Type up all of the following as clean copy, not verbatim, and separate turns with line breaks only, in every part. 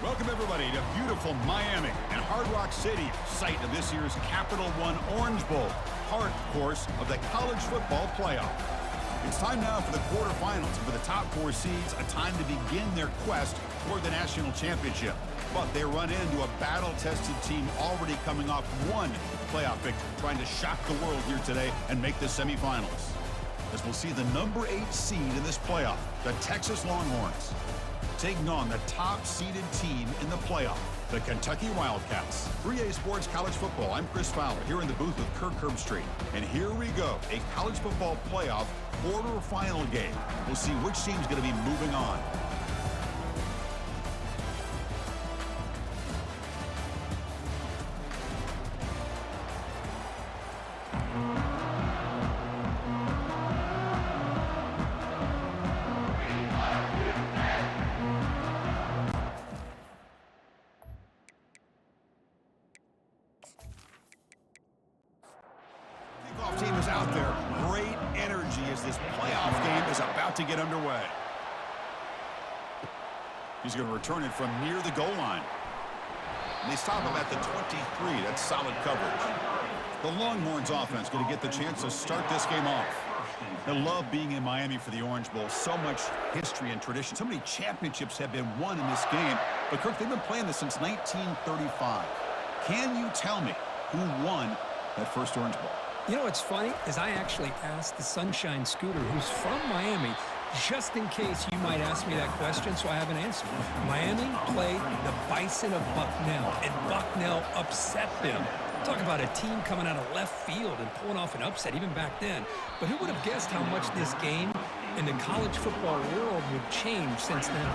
Welcome, everybody, to beautiful Miami and Hard Rock Stadium, site of this year's Capital One Orange Bowl, part, of course, of the college football playoff. It's time now for the quarterfinals, and for the top four seeds, a time to begin their quest toward the national championship. But they run into a battle-tested team already coming off one playoff victory, trying to shock the world here today and make the semifinals. As we'll see the number 8 seed in this playoff, the Texas Longhorns, taking on the top-seeded team in the playoff, the Kentucky Wildcats. 3A Sports College Football, I'm Chris Fowler, here in the booth with Kirk Herbstreit. And here we go, a college football playoff quarterfinal game. We'll see which team's going to be moving on. Team is out there. Great energy as this playoff game is about to get underway. He's going to return it from near the goal line. And they stop him at the 23. That's solid coverage. The Longhorns offense going to get the chance to start this game off. I love being in Miami for the Orange Bowl. So much history and tradition. So many championships have been won in this game. But, Kirk, they've been playing this since 1935. Can you tell me who won that first Orange Bowl?
You know what's funny is I actually asked the Sunshine Scooter, who's from Miami, just in case you might ask me that question, so I have an answer. Miami played the Bison of Bucknell, and Bucknell upset them. Talk about a team coming out of left field and pulling off an upset even back then. But who would have guessed how much this game in the college football world would change since then?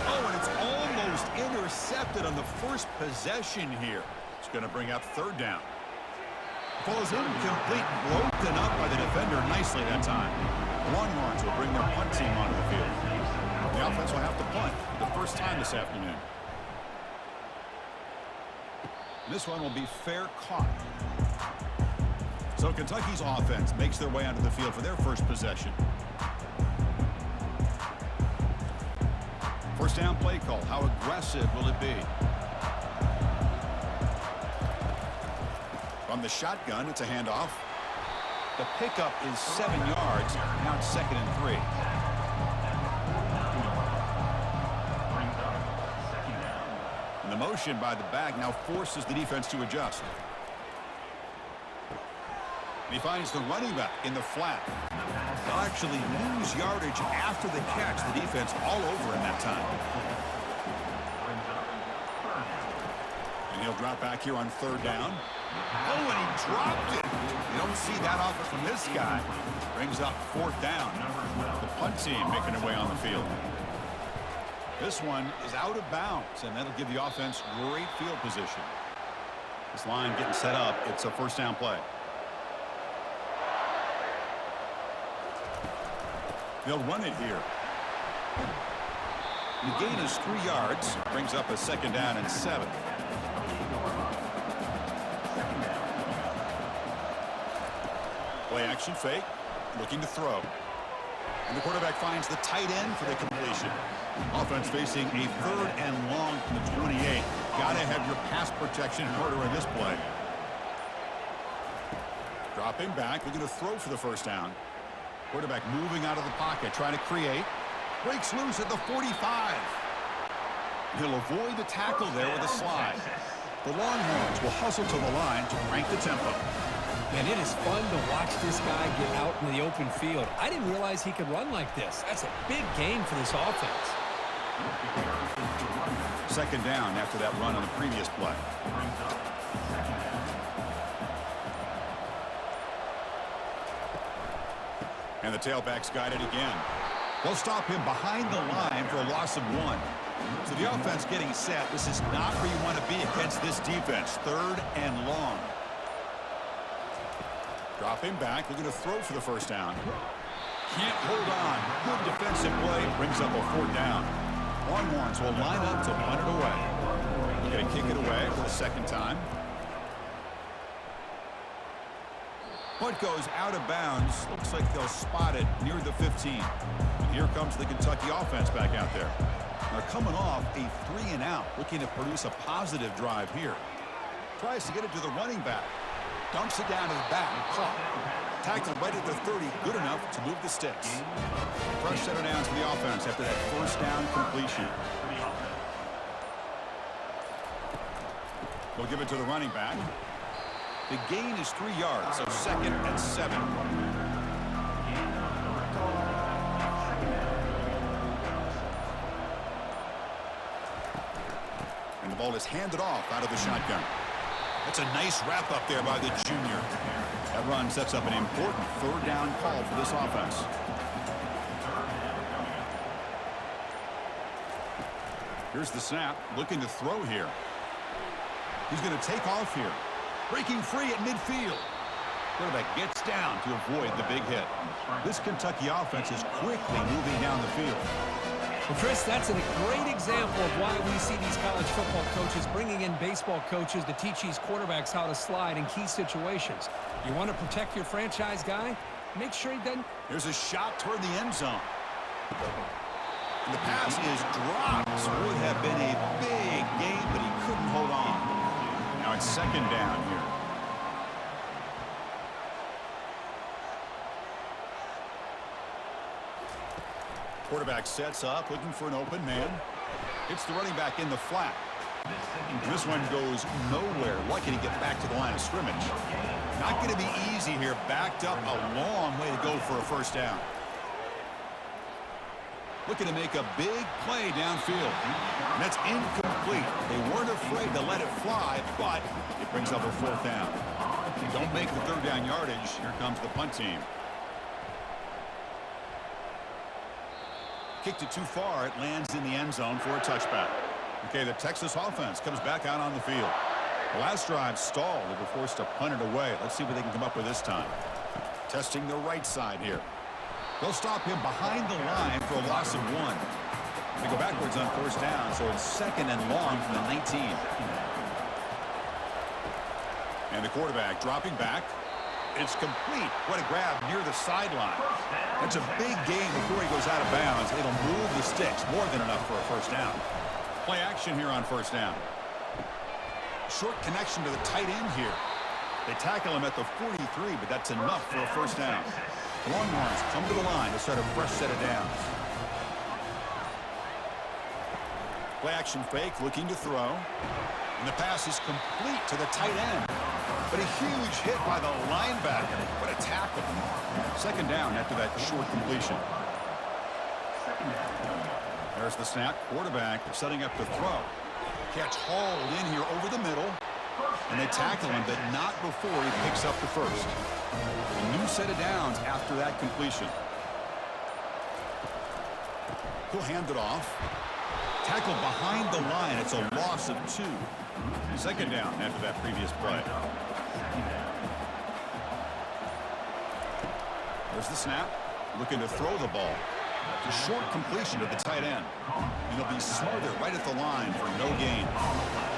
Oh, and it's almost intercepted on the first possession here. It's going to bring up third down. Falls incomplete, broken up by the defender nicely that time. The Longhorns will bring their punt team onto the field. The offense will have to punt for the first time this afternoon. This one will be fair caught. So Kentucky's offense makes their way onto the field for their first possession. First down play call. How aggressive will it be? From the shotgun, it's a handoff. The pickup is 7 yards. Now it's 2nd and 3. And the motion by the back now forces the defense to adjust. And he finds the running back in the flat. They'll actually lose yardage after the catch. The defense all over in that time. And he'll drop back here on third down. Oh, and he dropped it. You don't see that often from this guy. Brings up fourth down. The punt team making their way on the field. This one is out of bounds, and that'll give the offense great field position. This line getting set up. It's a first down play. They'll run it here. The gain is 3 yards. Brings up a 2nd down and 7. Play action fake, looking to throw. And the quarterback finds the tight end for the completion. Offense facing a 3rd and long from the 28. Got to have your pass protection in order in this play. Dropping back, looking to throw for the first down. Quarterback moving out of the pocket, trying to create. Breaks loose at the 45. He'll avoid the tackle there with a slide. The Longhorns will hustle to the line to crank the tempo.
And it is fun to watch this guy get out in the open field. I didn't realize he could run like this. That's a big gain for this offense.
2nd down after that run on the previous play. And the tailback's got it again. They'll stop him behind the line for a loss of 1. So the offense getting set. This is not where you want to be against this defense. 3rd and long. Dropping back, looking to throw for the first down. Can't hold on. Good defensive play, brings up a 4th down. Longhorns will line up to punt it away. They're going to kick it away for the 2nd time. Punt goes out of bounds. Looks like they'll spot it near the 15. And here comes the Kentucky offense back out there. They're coming off a 3-and-out, looking to produce a positive drive here. Tries to get it to the running back. Dumps it down to the back. Caught. Tackled right at the 30. Good enough to move the sticks. Fresh set of downs for the offense after that first down completion. They'll give it to the running back. The gain is 3 yards, so 2nd and 7. And the ball is handed off out of the shotgun. That's a nice wrap up there by the junior. That run sets up an important 3rd down call for this offense. Here's the snap, looking to throw here. He's going to take off here. Breaking free at midfield. Quarterback gets down to avoid the big hit. This Kentucky offense is quickly moving down the field.
Well, Chris, that's a great example of why we see these college football coaches bringing in baseball coaches to teach these quarterbacks how to slide in key situations. You want to protect your franchise guy? Make sure he doesn't.
There's a shot toward the end zone. And the pass is dropped. Would have been a big game, but he couldn't hold on. Now it's 2nd down here. Quarterback sets up, looking for an open man. Hits the running back in the flat. This one goes nowhere. Lucky to get back to the line of scrimmage. Not going to be easy here. Backed up a long way to go for a 1st down. Looking to make a big play downfield. And that's incomplete. They weren't afraid to let it fly, but it brings up a 4th down. If you don't make the 3rd down yardage, here comes the punt team. Kicked it too far. It lands in the end zone for a touchback. Okay, the Texas offense comes back out on the field. The last drive stalled. They were forced to punt it away. Let's see what they can come up with this time. Testing the right side here. They'll stop him behind the line for a loss of 1. They go backwards on 1st down, so it's 2nd and long from the 19. And the quarterback dropping back. It's complete. What a grab near the sideline. That's a big gain before he goes out of bounds. It'll move the sticks. More than enough for a 1st down. Play action here on 1st down. Short connection to the tight end here. They tackle him at the 43, but that's enough for a 1st down. Longhorns come to the line to start a fresh set of downs. Play action fake, looking to throw. And the pass is complete to the tight end. But a huge hit by the linebacker. What a tackle. 2nd down after that short completion. There's the snap. Quarterback setting up to throw. Catch hauled in here over the middle. And they tackle him, but not before he picks up the 1st. A new set of downs after that completion. He'll hand it off. Tackled behind the line. It's a loss of 2. 2nd down after that previous play. There's the snap. Looking to throw the ball. It's a short completion to the tight end. And he'll be smothered right at the line for no gain.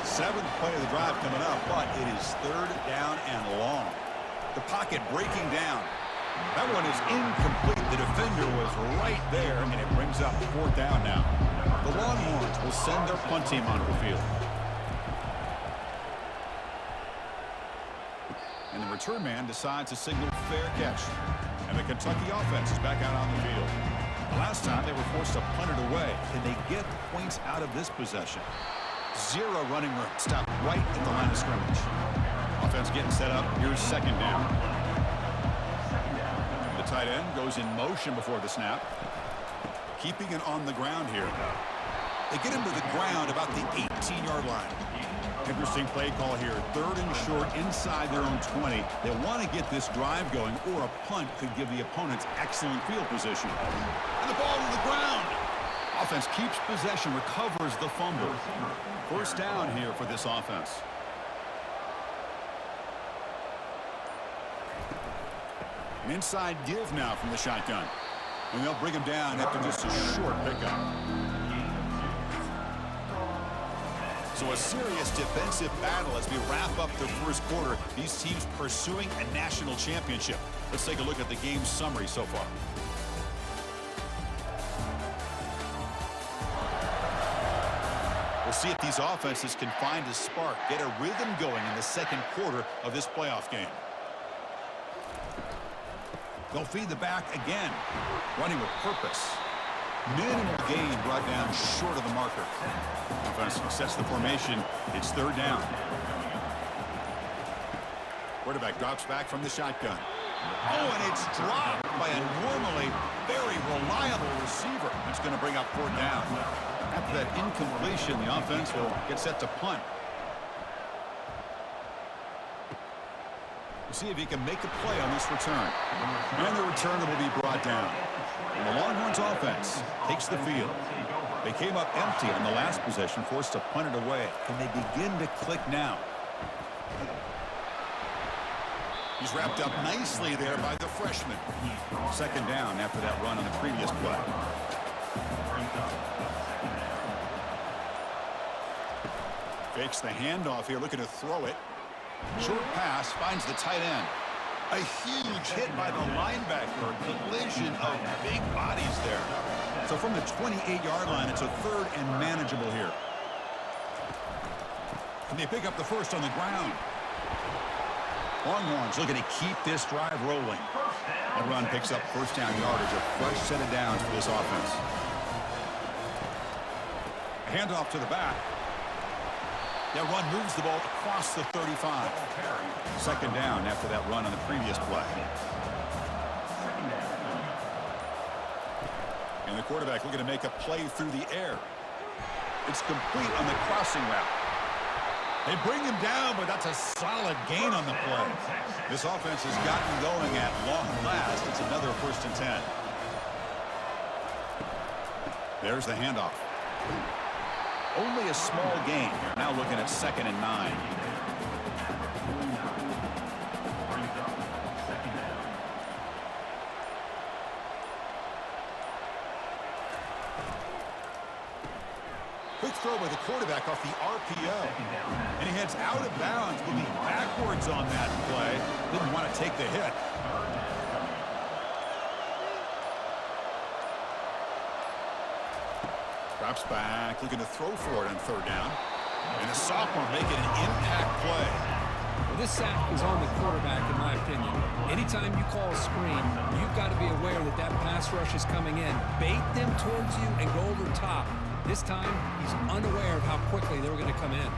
7th play of the drive coming up, but it is 3rd down and long. The pocket breaking down. That one is incomplete. The defender was right there, and it brings up 4th down now. The Longhorns will send their punt team onto the field. And the return man decides to signal fair catch. And the Kentucky offense is back out on the field. The last time they were forced to punt it away. Can they get points out of this possession? 0 running room. Stop right at the line of scrimmage. Offense getting set up. Here's 2nd down. The tight end goes in motion before the snap. Keeping it on the ground here. They get him to the ground about the 18-yard line. Interesting play call here. 3rd and short inside their own 20. They want to get this drive going, or a punt could give the opponents excellent field position. And the ball to the ground. Offense keeps possession, recovers the fumble. 1st down here for this offense. An inside give now from the shotgun. And they'll bring him down after just a short pickup. So a serious defensive battle as we wrap up the 1st quarter. These teams pursuing a national championship. Let's take a look at the game summary so far. We'll see if these offenses can find a spark, get a rhythm going in the second quarter of this playoff game. They'll feed the back again, running with purpose. Minimal gain brought down short of the marker. Offense sets the formation. It's third down. Quarterback drops back from the shotgun. Oh, and it's dropped by a normally very reliable receiver. That's going to bring up fourth down. After that incompletion, the offense will get set to punt. We'll see if he can make a play on this return. And the returner will be brought down. And the Longhorns offense takes the field. They came up empty on the last possession, forced to punt it away. Can they begin to click now? He's wrapped up nicely there by the freshman. Second down after that run on the previous play. Fakes the handoff here, looking to throw it. Short pass finds the tight end. A huge hit by the linebacker. A collision of big bodies there. So from the 28-yard line, it's a third and manageable here. Can they pick up the first on the ground? Longhorns looking to keep this drive rolling. That run picks up first down yardage, a fresh set of downs for this offense. A handoff to the back. That run moves the ball across the 35. Second down after that run on the previous play. And the quarterback looking to make a play through the air. It's complete on the crossing route. They bring him down, but that's a solid gain on the play. This offense has gotten going at long last. It's another first and 10. There's the handoff. Only a small gain. Now looking at second and 9. Quick throw by the quarterback off the RPO. And he heads out of bounds, moving backwards on that play. Didn't want to take the hit. Drops back, looking to throw for it on third down. And the sophomore making an impact play.
Well, this sack is on the quarterback, in my opinion. Anytime you call a screen, you've got to be aware that that pass rush is coming in. Bait them towards you and go over top. This time, he's unaware of how quickly they're going to come in.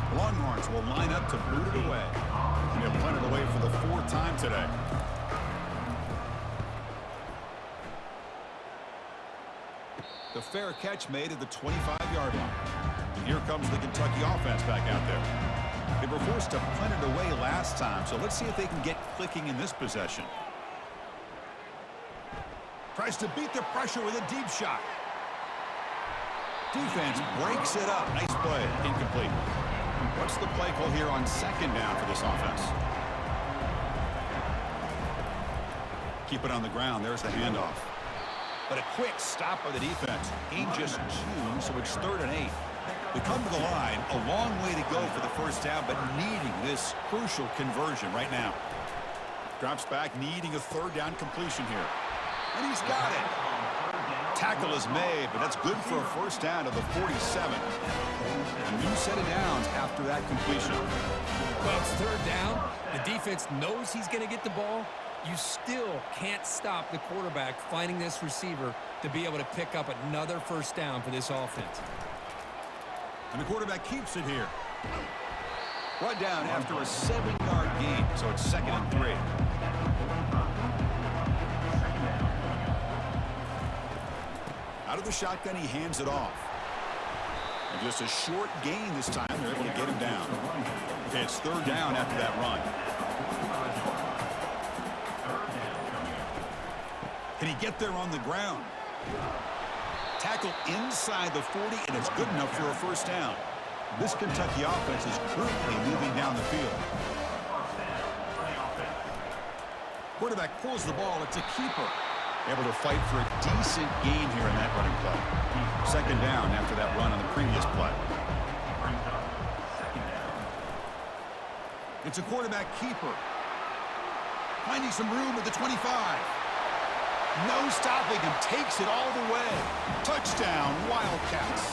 The Longhorns will line up to boot it away. And they'll punt it away for the fourth time today. The fair catch made at the 25-yard line. And here comes the Kentucky offense back out there. They were forced to punt it away last time, so let's see if they can get clicking in this possession. Tries to beat the pressure with a deep shot. Defense breaks it up. Nice play. Incomplete. What's the play call here on second down for this offense? Keep it on the ground. There's the handoff. But a quick stop by the defense. Gain just 2, so it's third and 8. They come to the line. A long way to go for the first down, but needing this crucial conversion right now. Drops back, needing a third down completion here. And he's got it. Tackle is made, but that's good for a first down to the 47. A new set of downs after that completion.
Well, it's third down. The defense knows he's going to get the ball. You still can't stop the quarterback finding this receiver to be able to pick up another first down for this offense.
And the quarterback keeps it here. Brought down after a 7-yard gain, so it's second and 3. Out of the shotgun, he hands it off. And just a short gain this time. They're able to get him down. Okay, it's third down after that run. Can he get there on the ground? Tackle inside the 40, and it's good enough for a first down. This Kentucky offense is quickly moving down the field. Quarterback pulls the ball. It's a keeper. Able to fight for a decent gain here in that running play. Second down after that run on the previous play. It's a quarterback keeper. Finding some room at the 25. No stopping him. Takes it all the way. Touchdown, Wildcats.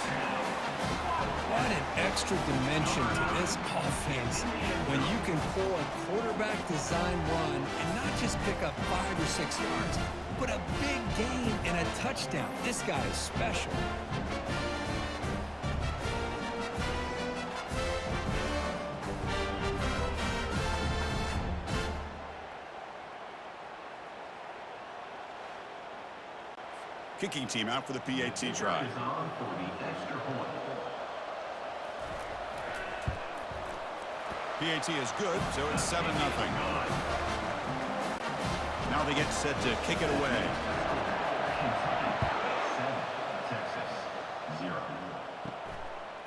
What an extra dimension to this offense when you can pull a quarterback design run and not just pick up 5 or 6 yards, but a big gain and a touchdown. This guy is special.
Kicking team out for the PAT try. PAT is good, so it's 7-0. Now they get set to kick it away.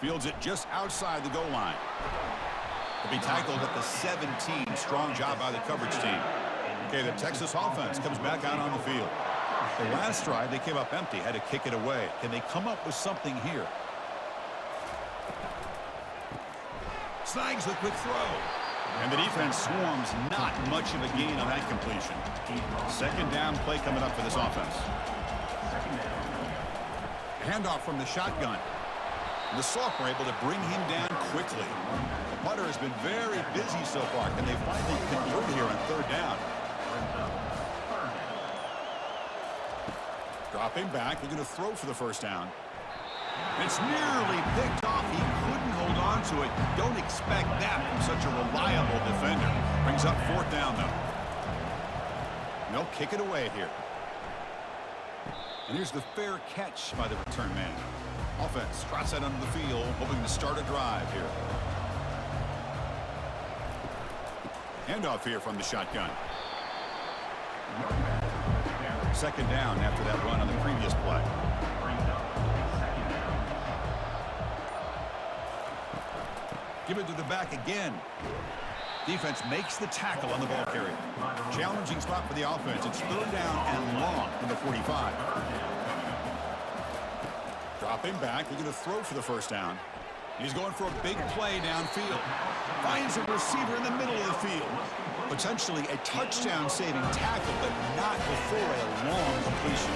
Fields it just outside the goal line. To be tackled at the 17. Strong job by the coverage team. Okay, the Texas offense comes back out on the field. The last drive, they came up empty, had to kick it away. Can they come up with something here? Snags the quick throw. And the defense swarms. Not much of a gain on that completion. Second down play coming up for this offense. Handoff from the shotgun. And the sophomore able to bring him down quickly. The punter has been very busy so far. Can they finally convert here on third down? Dropping back, they're going to throw for the first down. It's nearly picked off. He couldn't hold on to it. Don't expect that from such a reliable defender. Brings up fourth down, though. And they'll kick it away here. And here's the fair catch by the return man. Offense trots out onto the field, hoping to start a drive here. Handoff here from the shotgun. Second down after that run on the previous play. Give it to the back again. Defense makes the tackle on the ball carrier. Challenging spot for the offense. It's third down and long from the 45. Dropping back. They're going to throw for the first down. He's going for a big play downfield. Finds a receiver in the middle of the field. Potentially a touchdown-saving tackle, but not before a long completion.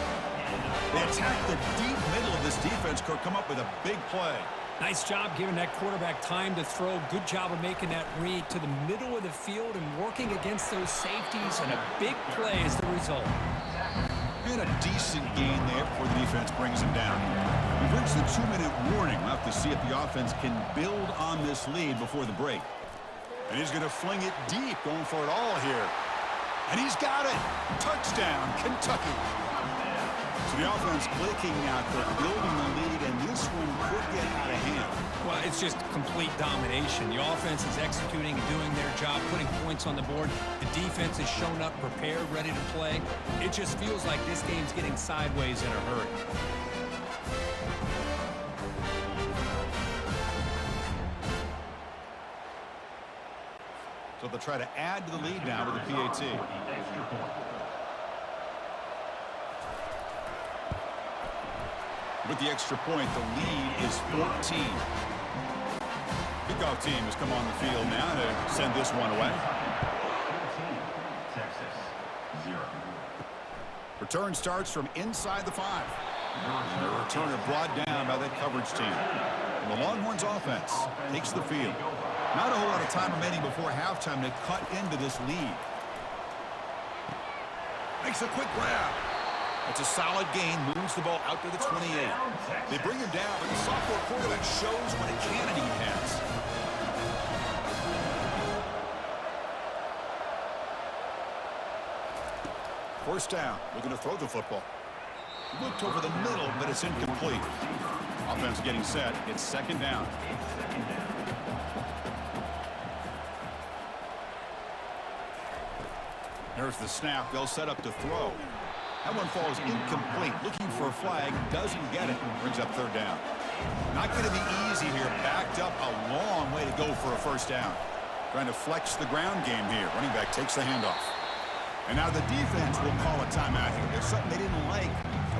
They attack the deep middle of this defense, Kirk, come up with a big play.
Nice job giving that quarterback time to throw. Good job of making that read to the middle of the field and working against those safeties, and a big play is the result.
And a decent gain there before the defense brings him down. We've reached the 2-minute warning. We'll have to see if the offense can build on this lead before the break. And he's going to fling it deep, going for it all here. And he's got it. Touchdown, Kentucky. So the offense clicking now, building the lead, and this one could get out of hand.
Well, it's just complete domination. The offense is executing and doing their job, putting points on the board. The defense has shown up, prepared, ready to play. It just feels like this game's getting sideways in a hurry.
So they'll try to add to the lead now with the PAT. With the extra point, the lead is 14. Kickoff team has come on the field now to send this one away. Return starts from inside the 5. And the returner brought down by that coverage team. And the Longhorns offense takes the field. Not a whole lot of time remaining before halftime to cut into this lead. Makes a quick grab. It's a solid gain, moves the ball out to the 28. They bring him down, but the sophomore quarterback shows what a cannon he has. First down, looking to throw the football. Looked over the middle, but it's incomplete. Offense getting set. It's second down. There's the snap. They'll set up to throw. That one falls incomplete. Looking for a flag. Doesn't get it. Brings up third down. Not going to be easy here. Backed up a long way to go for a first down. Trying to flex the ground game here. Running back takes the handoff. And now the defense will call a timeout here. There's something they didn't like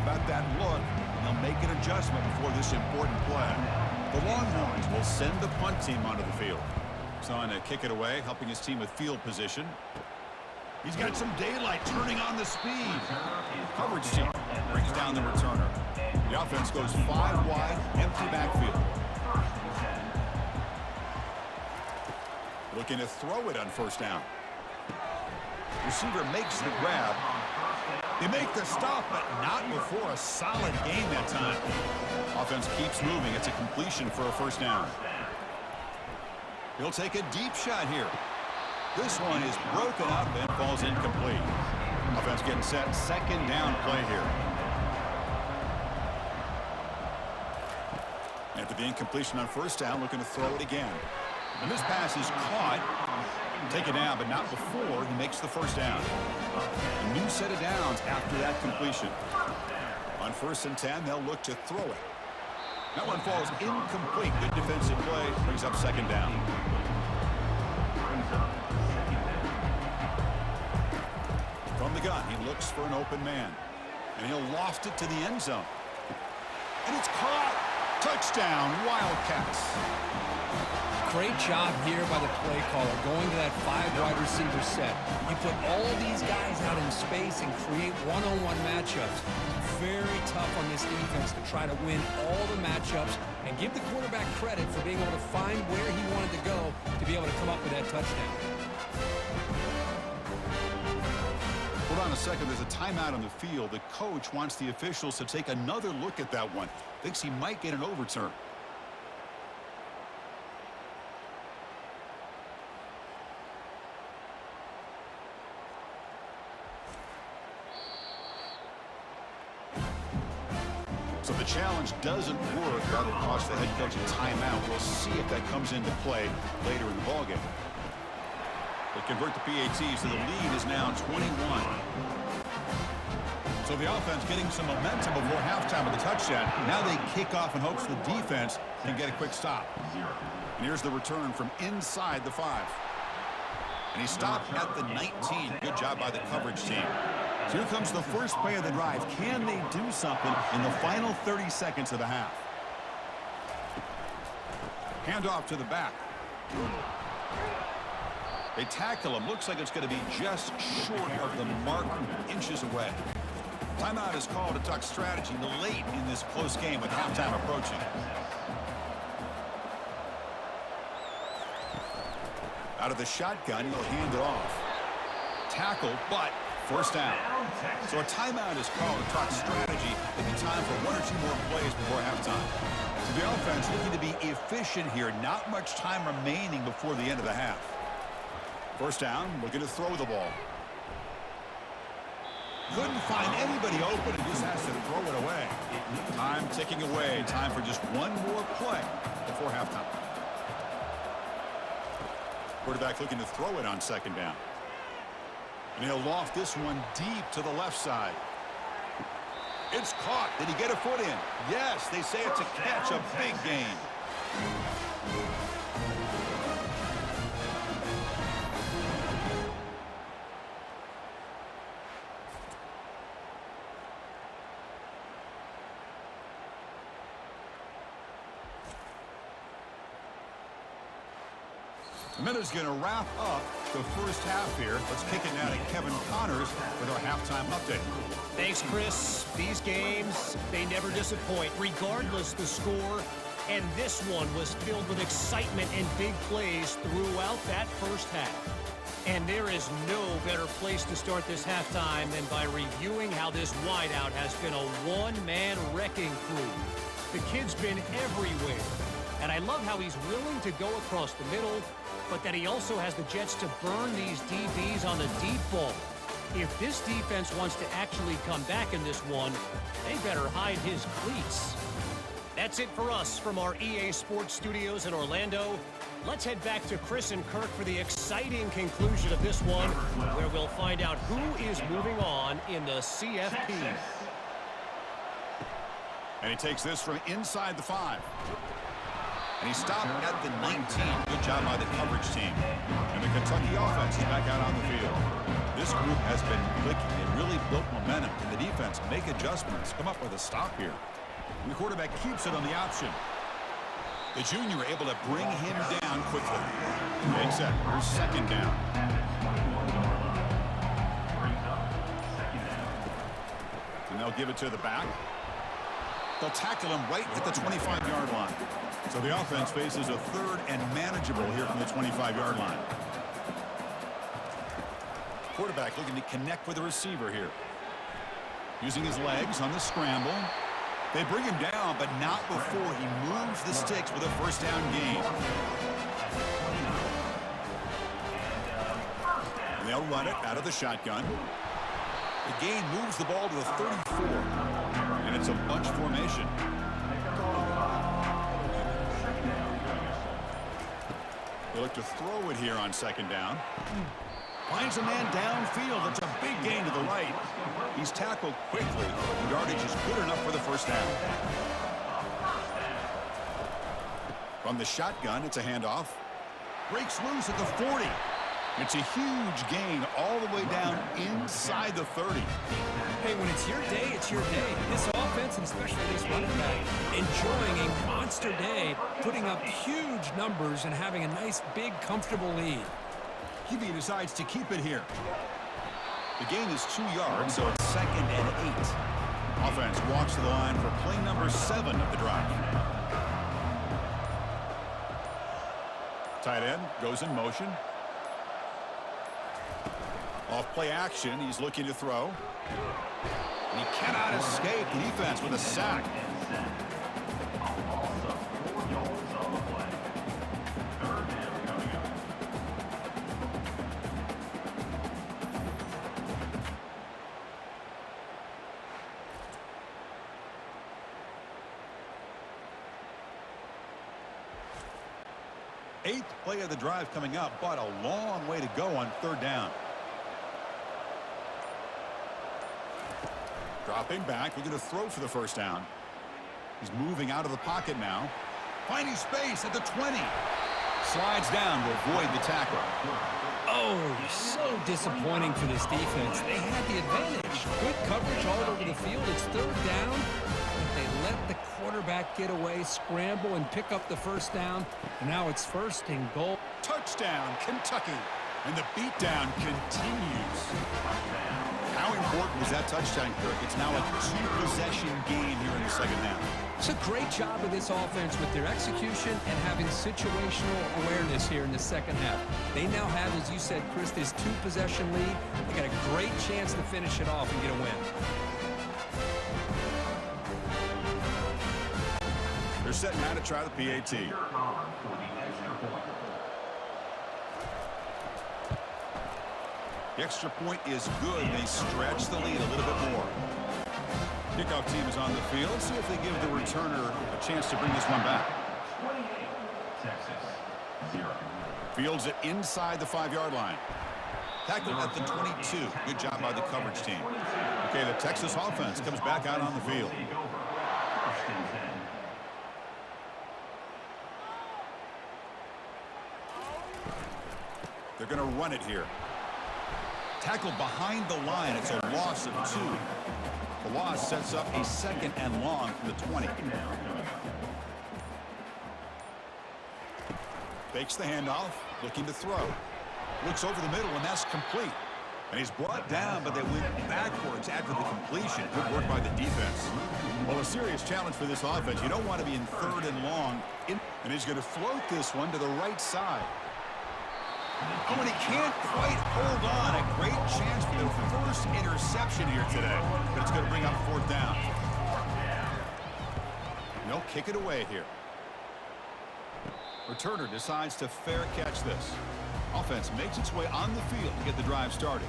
about that look. And they'll make an adjustment before this important play. The Longhorns will send the punt team onto the field. So on to kick it away, helping his team with field position. He's got some daylight turning on the speed. Coverage team brings down the returner. The offense goes 5 wide, empty backfield. Looking to throw it on first down. Receiver makes the grab. They make the stop, but not before a solid gain that time. Offense keeps moving. It's a completion for a first down. He'll take a deep shot here. This one is broken up and falls incomplete. Offense getting set. Second down play here. After the incompletion on first down, looking to throw it again. And this pass is caught. Taken down, but not before he makes the first down. A new set of downs after that completion. On 1st and 10, they'll look to throw it. That one falls incomplete. Good defensive play. Brings up second down. From the gun, he looks for an open man. And he'll loft it to the end zone. And it's caught. Touchdown, Wildcats.
Great job here by the play caller, going to that 5 wide receiver set. You put all these guys out in space and create one-on-one matchups. Very tough on this defense to try to win all the matchups and give the quarterback credit for being able to find where he wanted to go to be able to come up with that touchdown.
Hold on a second. There's a timeout on the field. The coach wants the officials to take another look at that one. Thinks he might get an overturn. So the challenge doesn't work. That'll cost the head coach a timeout. We'll see if that comes into play later in the ballgame. They convert the PATs, so the lead is now 21. So the offense getting some momentum before halftime with the touchdown. Now they kick off in hopes the defense can get a quick stop. And here's the return from inside the 5. And he stopped at the 19. Good job by the coverage team. So here comes the first play of the drive. Can they do something in the final 30 seconds of the half? Handoff to the back. They tackle him. Looks like it's going to be just short of the mark, inches away. Timeout is called to talk strategy late in this close game with halftime approaching. Out of the shotgun, he'll hand it off. Tackle, but first down. So a timeout is called to talk strategy. Maybe time for 1 or 2 more plays before halftime. So the offense looking to be efficient here. Not much time remaining before the end of the half. First down, looking to throw the ball. Couldn't find anybody open and just has to throw it away. Time ticking away. Time for just 1 more play before halftime. Quarterback looking to throw it on second down. And he'll loft this one deep to the left side. It's caught. Did he get a foot in? Yes, they say it's a catch, a big gain. The minute's going to wrap up the first half here. Let's kick it now to Kevin Connors with our halftime update.
Thanks, Chris. These games, they never disappoint, regardless the score. And this one was filled with excitement and big plays throughout that first half. And there is no better place to start this halftime than by reviewing how this wideout has been a one-man wrecking crew. The kid's been everywhere. And I love how he's willing to go across the middle, but that he also has the jets to burn these DBs on the deep ball. If this defense wants to actually come back in this one, they better hide his cleats. That's it for us from our EA Sports Studios in Orlando. Let's head back to Chris and Kirk for the exciting conclusion of this one, where we'll find out who is moving on in the CFP.
And he takes this from inside the 5. And he stopped at the 19. Good job by the coverage team. And the Kentucky offense is back out on the field. This group has been clicking. They really built momentum. And the defense make adjustments. Come up with a stop here. And the quarterback keeps it on the option. The junior able to bring him down quickly. Big set. Here's second down. they'll give it to the back. They'll tackle him right at the 25-yard line. So the offense faces a third and manageable here from the 25-yard line. Quarterback looking to connect with the receiver here. Using his legs on the scramble. They bring him down, but not before he moves the sticks with a first down gain. And they'll run it out of the shotgun. The gain moves the ball to the 34. And it's a bunch formation. They look to throw it here on second down. Finds a man downfield. It's a big gain to the right. He's tackled quickly. The yardage is good enough for the first down. From the shotgun, it's a handoff. Breaks loose at the 40. It's a huge gain all the way down inside the 30.
Hey, when it's your day, it's your day. This offense, and especially this running back, enjoying a monster day, putting up huge numbers and having a nice, big, comfortable lead.
QB decides to keep it here. The gain is 2 yards, so it's 2nd and 8. Offense walks to the line for play number 7 of the drive. Tight end goes in motion. Off play action, he's looking to throw. And he cannot escape the defense with a sack. Eighth play of the drive coming up, but a long way to go on third down. Dropping back, looking to throw for the first down. He's moving out of the pocket now. Finding space at the 20. Slides down to avoid the tackle.
Oh, so disappointing for this defense. They had the advantage. Good coverage all over the field. It's third down. But they let the quarterback get away, scramble, and pick up the first down. And now it's 1st and goal.
Touchdown, Kentucky. And the beatdown continues. How important was that touchdown, Kirk? It's now a 2-possession game here in the second half.
It's a great job of this offense with their execution and having situational awareness here in the second half. They now have, as you said, Chris, this 2-possession lead. They got a great chance to finish it off and get a win.
They're setting out to try the PAT. The extra point is good. They stretch the lead a little bit more. Kickoff team is on the field. Let's see if they give the returner a chance to bring this one back.
28, Texas, 0.
Fields it inside the 5-yard line. Tackled at the 22. Good job by the coverage team. Okay, the Texas offense comes back out on the field. They're going to run it here. Tackled behind the line. It's a loss of 2. The loss sets up a 2nd and long from the 20. Fakes the handoff, looking to throw. Looks over the middle, and that's complete. And he's brought down, but they went backwards after the completion. Good work by the defense. Well, a serious challenge for this offense. You don't want to be in 3rd and long. And he's going to float this one to the right side. Oh, and he can't quite hold on. A great chance for the first interception here today. But it's going to bring up 4th down. And they'll kick it away here. Returner decides to fair catch this. Offense makes its way on the field to get the drive started.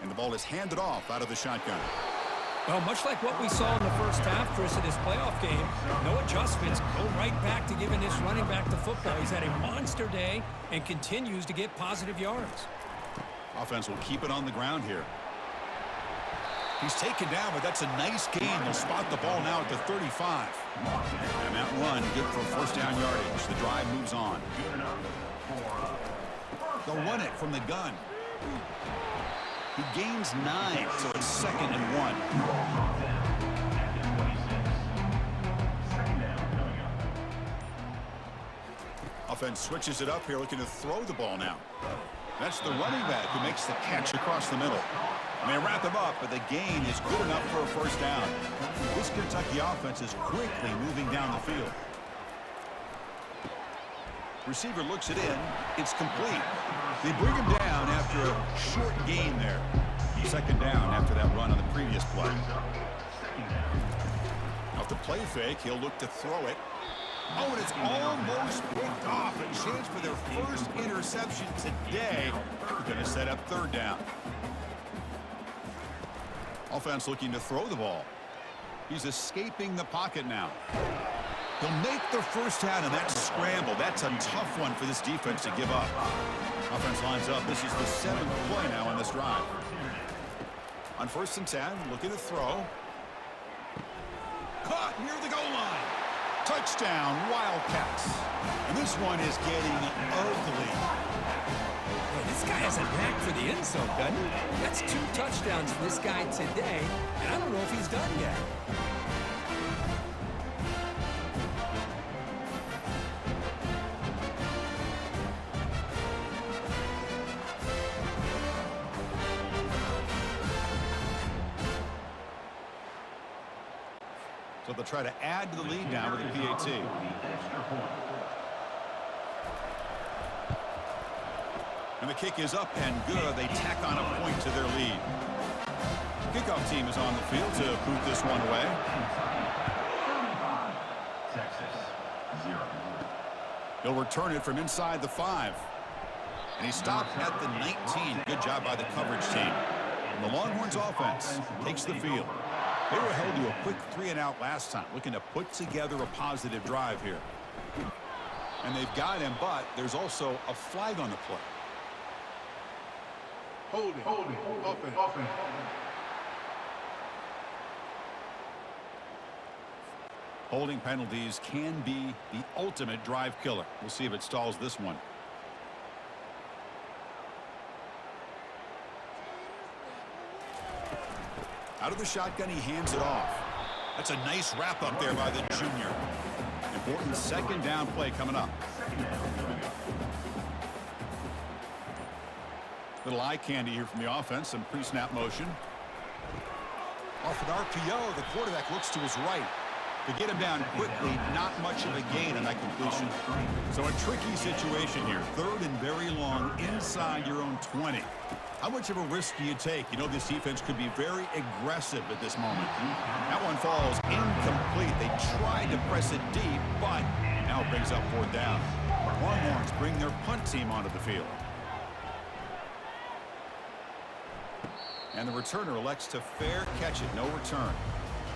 And the ball is handed off out of the shotgun.
Well, much like what we saw in the first half, Chris, of this playoff game, no adjustments, go right back to giving this running back the football. He's had a monster day and continues to get positive yards.
Offense will keep it on the ground here. He's taken down, but that's a nice gain. They'll spot the ball now at the 35. And that run, good for first down yardage. The drive moves on. They'll run it from the gun. He gains 9, so it's 2nd and 1. Offense switches it up here, looking to throw the ball now. That's the running back who makes the catch across the middle. And they wrap him up, but the gain is good enough for a first down. This Kentucky offense is quickly moving down the field. Receiver looks it in. It's complete. They bring him down after a short gain there. Second down after that run on the previous play. Off the play fake, he'll look to throw it. Oh, and it's almost picked off. A chance for their first interception today. They're going to set up third down. Offense looking to throw the ball. He's escaping the pocket now. He'll make the first down, and that scramble. That's a tough one for this defense to give up. Offense lines up. This is the 7th play now on this drive. On 1st and 10, looking to throw. Caught near the goal line. Touchdown, Wildcats. And this one is getting ugly.
Hey, this guy has a knack for the end zone, doesn't he? That's 2 touchdowns for this guy today, and I don't know if he's done yet.
So they'll try to add to the lead now with a PAT. And the kick is up and good. They tack on a point to their lead. Kickoff team is on the field to boot this one away.
Texas, 0.
He'll return it from inside the 5. And he stopped at the 19. Good job by the coverage team. And the Longhorns offense takes the field. They were held to a quick 3-and-out last time, looking to put together a positive drive here. And they've got him, but there's also a flag on the play.
Holding, offense.
Holding penalties can be the ultimate drive killer. We'll see if it stalls this one. Out of the shotgun, he hands it off. That's a nice wrap up there by the junior. Important second down play coming up. Little eye candy here from the offense. Some pre-snap motion. Off an RPO, the quarterback looks to his right. To get him down quickly, not much of a gain on that completion. So a tricky situation here. 3rd and very long inside your own 20. How much of a risk do you take? You know this defense could be very aggressive at this moment. That one falls incomplete. They tried to press it deep, but now it brings up 4th down. Longhorns bring their punt team onto the field. And the returner elects to fair catch it, no return.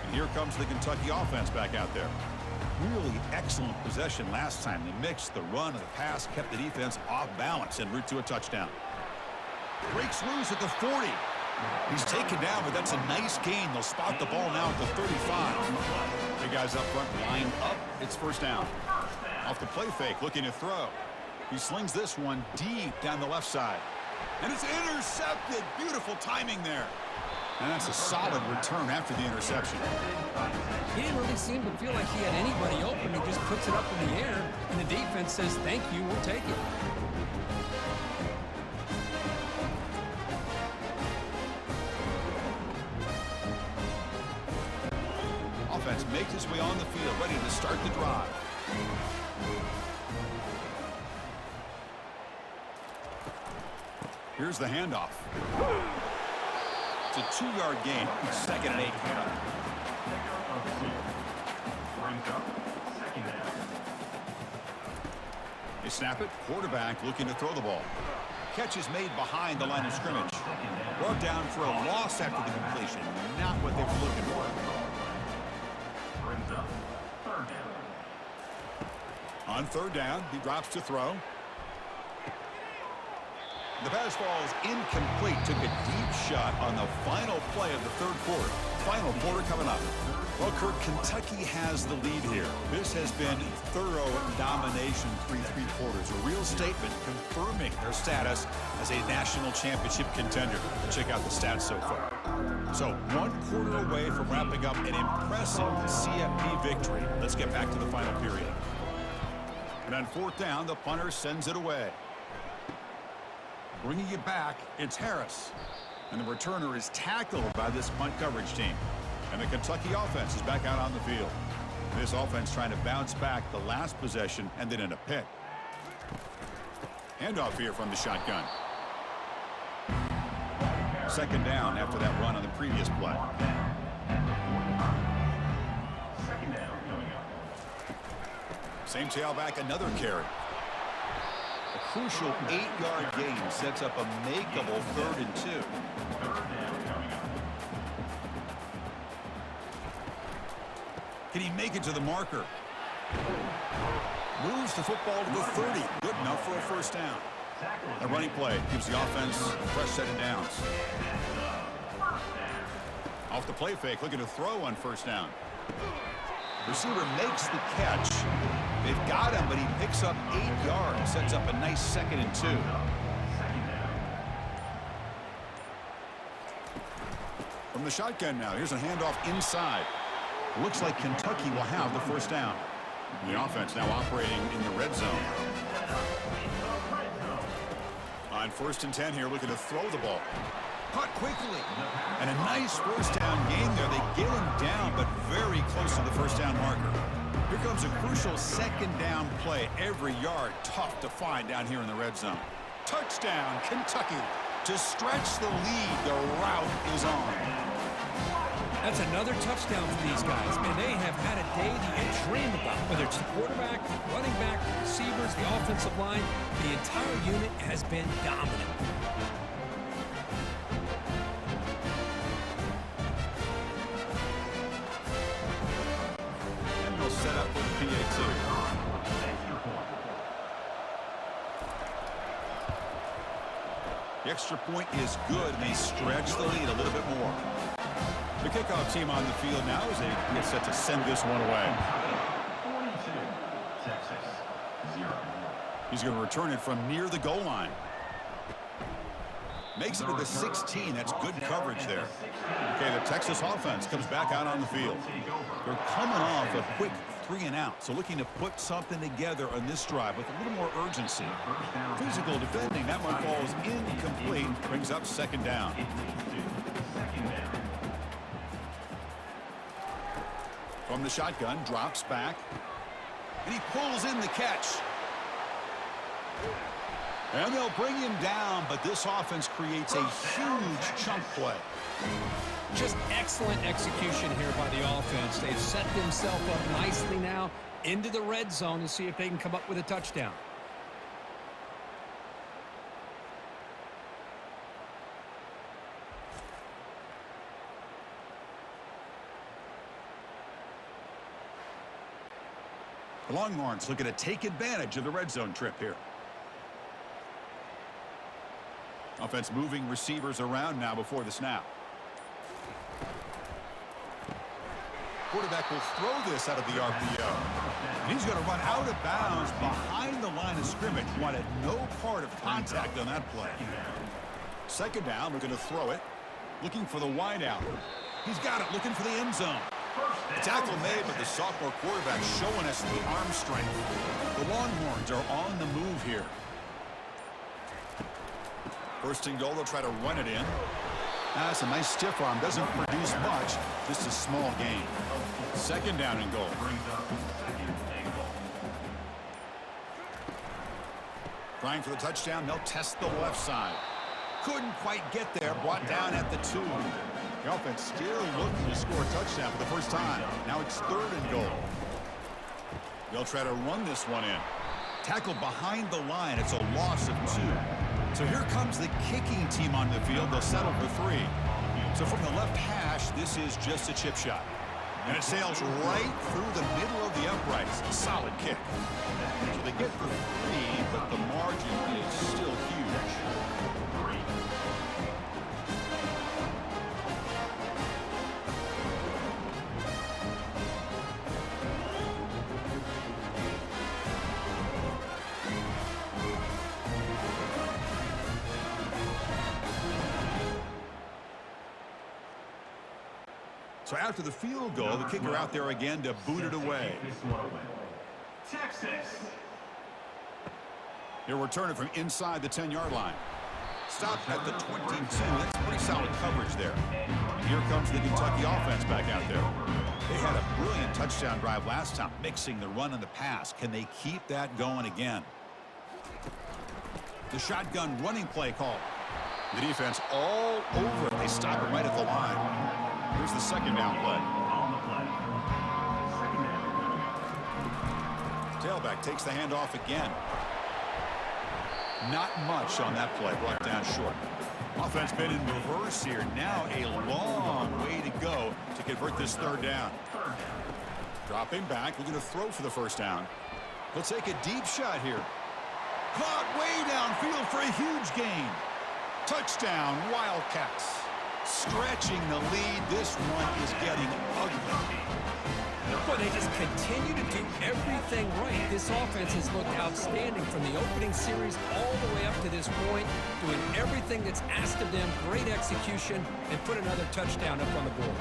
And here comes the Kentucky offense back out there. Really excellent possession last time. They mixed the run and the pass, kept the defense off balance en route to a touchdown. Breaks loose at the 40. He's taken down, but that's a nice gain. They'll spot the ball now at the 35. The guys up front line up. It's 1st down. Off the play fake, looking to throw. He slings this one deep down the left side. And it's intercepted. Beautiful timing there. And that's a solid return after the interception.
He didn't really seem to feel like he had anybody open. He just puts it up in the air, and the defense says, thank you, we'll take it.
Offense makes its way on the field, ready to start the drive. Here's the handoff. It's a 2-yard gain. 2nd and 8 coming up. They snap it. Quarterback looking to throw the ball. Catch is made behind the line of scrimmage. Brought down for a loss after the completion. Not what they were looking for. On 3rd down, he drops to throw. The pass falls incomplete. Took a deep shot on the final play of the 3rd quarter. Final quarter coming up. Well, Kirk, Kentucky has the lead here. This has been thorough domination through 3 quarters. A real statement confirming their status as a national championship contender. Check out the stats so far. So 1 quarter away from wrapping up an impressive CFP victory. Let's get back to the final period. And on 4th down, the punter sends it away. Bringing it back, it's Harris. And the returner is tackled by this punt coverage team. And the Kentucky offense is back out on the field. This offense trying to bounce back the last possession and then in a pick. Handoff here from the shotgun. Second down after that run on the previous play.
Second down coming up.
Same tailback, another carry. A crucial 8-yard gain sets up a makeable 3rd and 2.
Third down coming up.
Can he make it to the marker? Moves the football to the 30. Good enough for a first down. A running play gives the offense a fresh set of downs. Off the play fake, looking to throw on first down. Receiver makes the catch. They've got him, but he picks up 8 yards. Sets up a nice 2nd and 2. From the shotgun now, here's a handoff inside. Looks like Kentucky will have the first down. The offense now operating in the red zone. On 1st and 10 here, looking to throw the ball. Caught quickly. And a nice first down gain there. They get him down, but very close to the first down marker. Here comes a crucial 2nd down play. Every yard tough to find down here in the red zone. Touchdown, Kentucky. To stretch the lead, the route is on.
That's another touchdown for these guys. Man, they have had a day that you dream about. Whether it's the quarterback, the running back, the receivers, the offensive line, the entire unit has been dominant.
And they'll set up with PA2. The extra point is good, and they stretch the lead a little bit more. The kickoff team on the field now as they get set to send this one away.
42, Texas, 0.
He's going to return it from near the goal line. Makes it to the 16. That's good coverage there. Okay, the Texas offense comes back out on the field. They're coming off a quick 3-and-out, so looking to put something together on this drive with a little more urgency. Physical defending, that one falls incomplete, brings up 2nd down. From the shotgun, drops back, and he pulls in the catch. And they'll bring him down, but this offense creates a huge chunk play.
Just excellent execution here by the offense. They've set themselves up nicely now into the red zone to see if they can come up with a touchdown.
The Longhorns looking to take advantage of the red zone trip here. Offense moving receivers around now before the snap. Quarterback will throw this out of the RPO. And he's going to run out of bounds behind the line of scrimmage. Wanted no part of contact on that play. 2nd down, looking to throw it. Looking for the wideout. He's got it, looking for the end zone. The tackle made, but the sophomore quarterback showing us the arm strength. The Longhorns are on the move here. 1st and goal, they'll try to run it in. That's a nice stiff arm. Doesn't produce much. Just a small gain. 2nd down and goal. Trying for the touchdown. They'll test the left side. Couldn't quite get there. Brought down at the 2. The offense still looking to score a touchdown for the first time. Now it's 3rd and goal. They'll try to run this one in. Tackled behind the line. It's a loss of 2. So here comes the kicking team on the field. They'll settle for 3. So from the left hash, this is just a chip shot. And it sails right through the middle of the uprights. Solid kick. So they get the 3, but the margin is still huge. So after the field goal, the kicker out there again to boot it away.
Texas.
He'll return it from inside the 10-yard line. Stop at the 22. That's pretty solid coverage there. And here comes the Kentucky offense back out there. They had a brilliant touchdown drive last time, mixing the run and the pass. Can they keep that going again? The shotgun running play call. The defense all over it. They stop it right at the line. Here's the second down play.
On the play. Second down.
Tailback takes the handoff again. Not much on that play. Brought down short. Offense been in reverse here. Now a long way to go to convert this third down. Dropping back. Looking to throw for the first down. He'll take a deep shot here. Caught way downfield for a huge gain. Touchdown, Wildcats. Stretching the lead. This one is getting ugly.
Boy, they just continue to do everything right. This offense has looked outstanding from the opening series all the way up to this point, doing everything that's asked of them, great execution, and put another touchdown up on the board.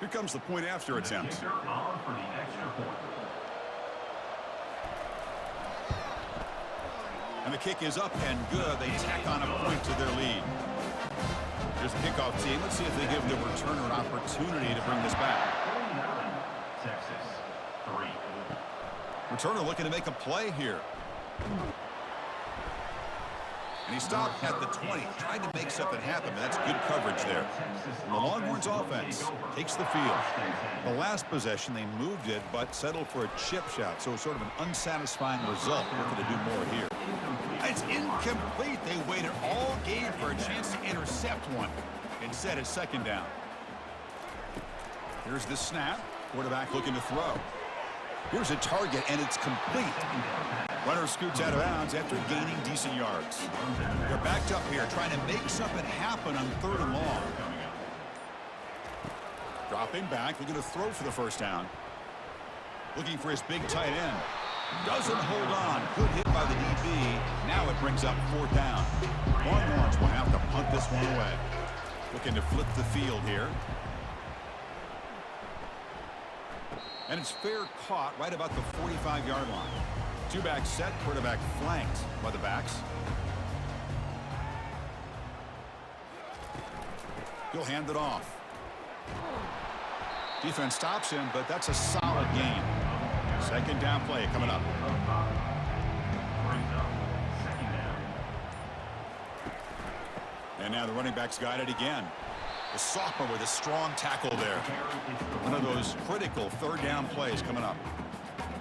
Here comes the point after attempt.
Kicker on for the extra point.
And the kick is up and good. They tack on a point to their lead. Here's the kickoff team. Let's see if they give the returner an opportunity to bring this back.
49, Texas, 3.
Returner looking to make a play here. And he stopped at the 20. Tried to make something happen, but that's good coverage there. And the Longhorns offense takes the field. The last possession, they moved it, but settled for a chip shot. So it's sort of an unsatisfying result. Looking to do more here. It's incomplete. They waited all game for a chance to intercept one. Instead, it's second down. Here's the snap. Quarterback looking to throw. Here's a target, and it's complete. Runner scoots out of bounds after gaining decent yards. They're backed up here, trying to make something happen on third and long. Dropping back, looking to throw for the first down. Looking for his big tight end. Doesn't hold on. Good hit by the DB. Now it brings up fourth down. Longhorns will have to punt this one away. Looking to flip the field here. And it's fair caught right about the 45-yard line. Two-back set, quarterback flanked by the backs. He'll hand it off. Defense stops him, but that's a solid gain. Second down play coming up.
Brings up second down.
And now the running back's got it again. The sophomore with a strong tackle there. One of those critical third down plays coming up.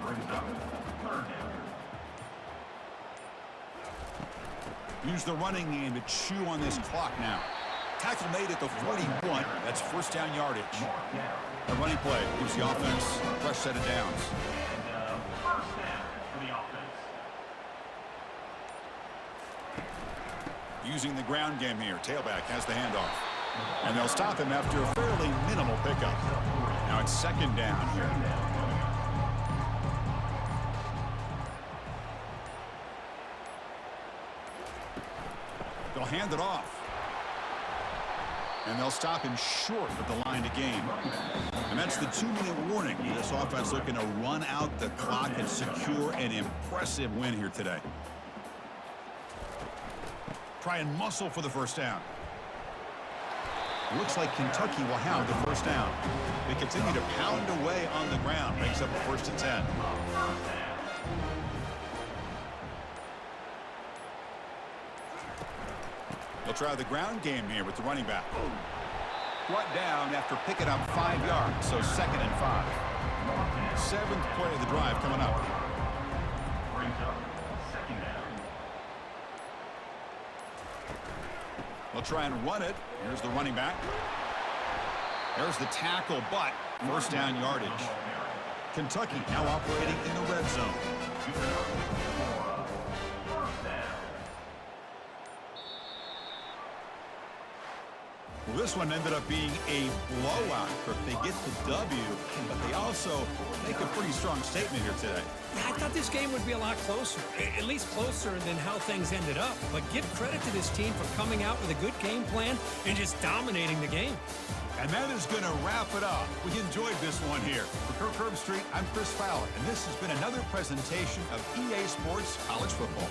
Brings up third down.
Use the running game to chew on this clock now. Tackle made at the 41. That's first down yardage. A running play gives the offense a fresh set of downs.
And first down for the offense.
Using the ground game here. Tailback has the handoff. And they'll stop him after a fairly minimal pickup. Now it's second down here. They'll hand it off. And they'll stop him short of the line to gain. And that's the 2-minute warning. This offense looking to run out the clock and secure an impressive win here today. Try and muscle for the first down. Looks like Kentucky will have the first down. They continue to pound away on the ground. Makes up a first and 10. They'll try the ground game here with the running back. Brought down after picking up 5 yards, so second and 5. Seventh play of the drive coming up.
Brings up second down.
They'll try and run it. Here's the running back. There's the tackle, but first down yardage. Kentucky now operating in the red zone. Well, this one ended up being a blowout. They get the W, but they also make a pretty strong statement here today.
I thought this game would be a lot closer, at least closer than how things ended up. But give credit to this team for coming out with a good game plan and just dominating the game.
And that is going to wrap it up. We enjoyed this one here. For Kirk Herbstreit, I'm Chris Fowler, and this has been another presentation of EA Sports College Football.